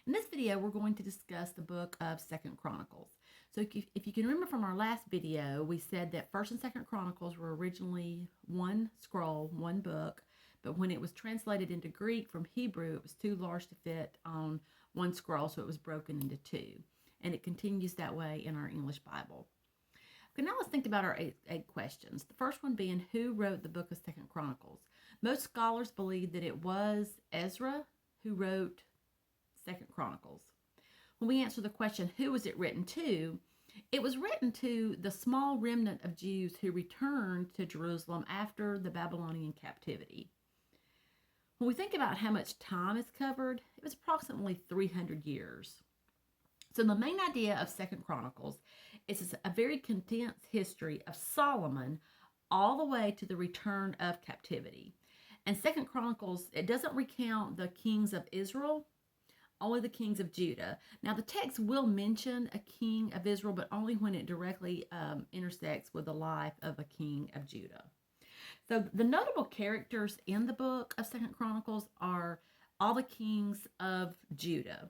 In this video, we're going to discuss the book of Second Chronicles. So if you can remember from our last video, we said that First and Second Chronicles were originally one scroll, one book, but when it was translated into Greek from Hebrew, it was too large to fit on one scroll, so it was broken into two. And it continues that way in our English Bible. Okay, now let's think about our eight questions. The first one being, who wrote the book of Second Chronicles? Most scholars believe that it was Ezra who wrote Second Chronicles. When we answer the question, who was it written to? It was written to the small remnant of Jews who returned to Jerusalem after the Babylonian captivity. When we think about how much time is covered, it was approximately 300 years. So the main idea of Second Chronicles is a very condensed history of Solomon all the way to the return of captivity. And Second Chronicles, it doesn't recount the kings of Israel, only the kings of Judah. Now, the text will mention a king of Israel, but only when it directly intersects with the life of a king of Judah. So the notable characters in the book of Second Chronicles are all the kings of Judah.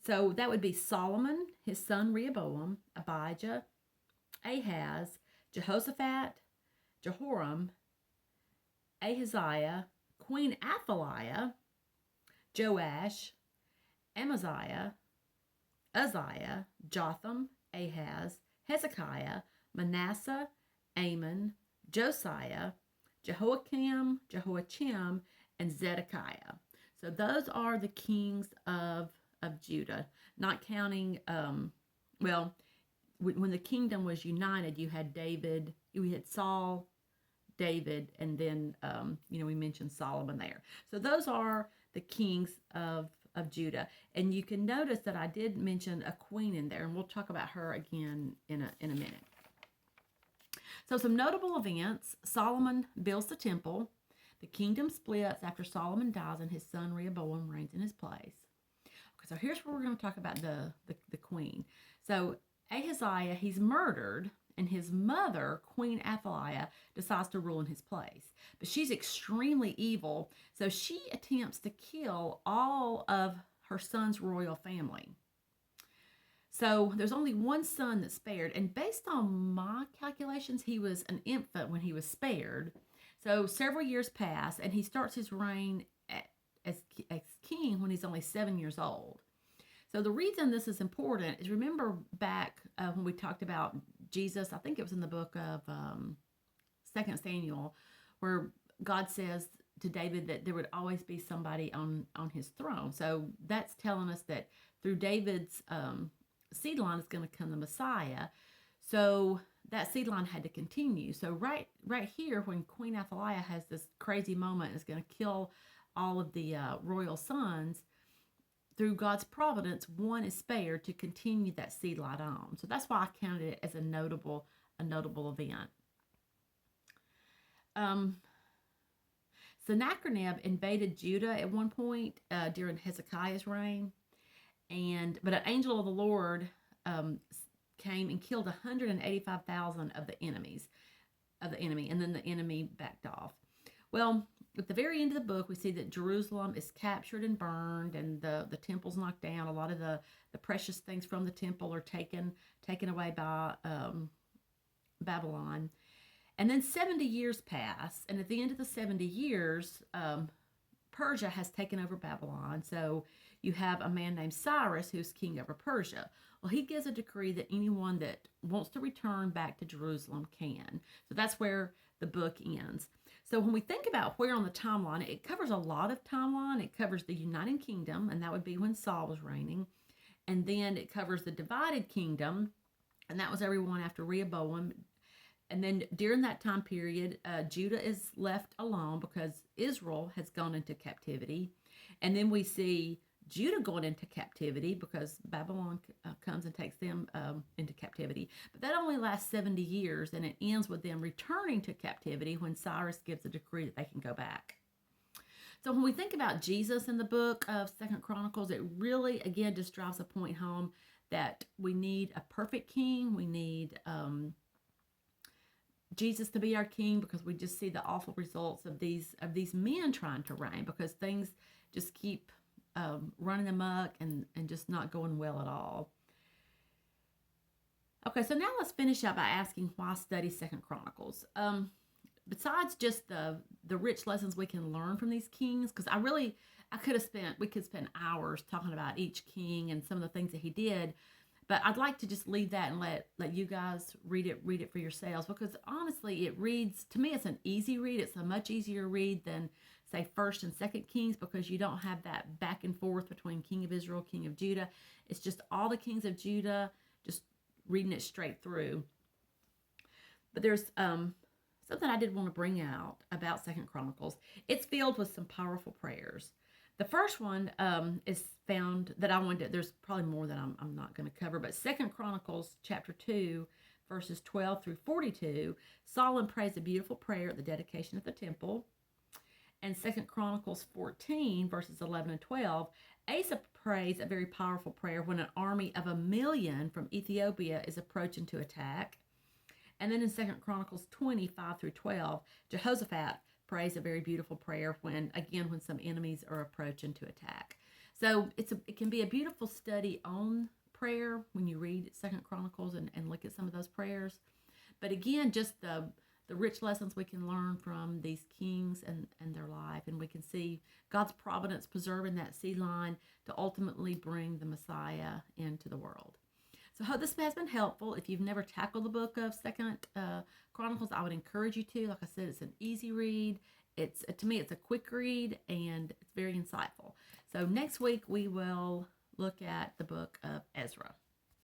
So that would be Solomon, his son Rehoboam, Abijah, Ahaz, Jehoshaphat, Jehoram, Ahaziah, Queen Athaliah, Joash, Amaziah, Uzziah, Jotham, Ahaz, Hezekiah, Manasseh, Amon, Josiah, Jehoiakim, Jehoiachim, and Zedekiah. So those are the kings of Judah, not counting, when the kingdom was united, you had David, you had Saul, David, and then, we mentioned Solomon there. So those are the kings of Judah. And you can notice that I did mention a queen in there, and we'll talk about her again in a minute. So some notable events: Solomon builds the temple. The kingdom splits after Solomon dies, and his son Rehoboam reigns in his place. Okay, so here's where we're going to talk about the queen. So Ahaziah, he's murdered, and his mother, Queen Athaliah, decides to rule in his place. But she's extremely evil, so she attempts to kill all of her son's royal family. So there's only one son that's spared, and based on my calculations, he was an infant when he was spared. So several years pass, and he starts his reign as king when he's only 7 years old. So the reason this is important is, remember back when we talked about Jesus, I think it was in the book of 2 Samuel, where God says to David that there would always be somebody on his throne. So that's telling us that through David's seed line is going to come the Messiah. So that seed line had to continue. So right here, when Queen Athaliah has this crazy moment and is going to kill all of the royal sons, through God's providence, one is spared to continue that seed line on. So that's why I counted it as a notable event. Sennacherib invaded Judah at one point during Hezekiah's reign, but an angel of the Lord came and killed 185,000 of the enemy, and then the enemy backed off. Well, at the very end of the book, we see that Jerusalem is captured and burned, and the temple's knocked down. A lot of the precious things from the temple are taken away by Babylon. And then 70 years pass, and at the end of the 70 years, Persia has taken over Babylon. So you have a man named Cyrus who's king over Persia. Well, he gives a decree that anyone that wants to return back to Jerusalem can. So that's where the book ends. So when we think about where on the timeline, it covers a lot of timeline. It covers the United Kingdom, and that would be when Saul was reigning. And then it covers the divided kingdom, and that was everyone after Rehoboam. And then during that time period, Judah is left alone because Israel has gone into captivity. And then we see Judah going into captivity because Babylon comes and takes them into captivity. But that only lasts 70 years, and it ends with them returning to captivity when Cyrus gives a decree that they can go back. So when we think about Jesus in the book of Second Chronicles, it really, again, just drives a point home that we need a perfect king. We need Jesus to be our king, because we just see the awful results of these men trying to reign, because things just keep running amok and just not going well at all. Okay, so now let's finish up by asking why study Second Chronicles. Besides just the rich lessons we can learn from these kings, because we could spend hours talking about each king and some of the things that he did, but I'd like to just leave that and let you guys read it for yourselves, because honestly it reads to me, it's an easy read. It's a much easier read than say First and Second Kings, because you don't have that back and forth between King of Israel, King of Judah. It's just all the kings of Judah, just reading it straight through. But there's something I did want to bring out about Second Chronicles. It's filled with some powerful prayers. The first one is found that I wanted to, there's probably more that I'm not going to cover, but Second Chronicles chapter 2, verses 12 through 42, Solomon prays a beautiful prayer at the dedication of the temple. And Second Chronicles 14, verses 11 and 12, Asa prays a very powerful prayer when an army of 1,000,000 from Ethiopia is approaching to attack. And then in Second Chronicles 25 through 12, Jehoshaphat prays a very beautiful prayer when some enemies are approaching to attack. So it can be a beautiful study on prayer when you read Second Chronicles and look at some of those prayers. But again, just the rich lessons we can learn from these kings and their life, and we can see God's providence preserving that sea line to ultimately bring the Messiah into the world. So I hope this has been helpful. If you've never tackled the book of Second Chronicles, I would encourage you to. Like I said, it's an easy read. To me, it's a quick read, and it's very insightful. So next week we will look at the book of Ezra.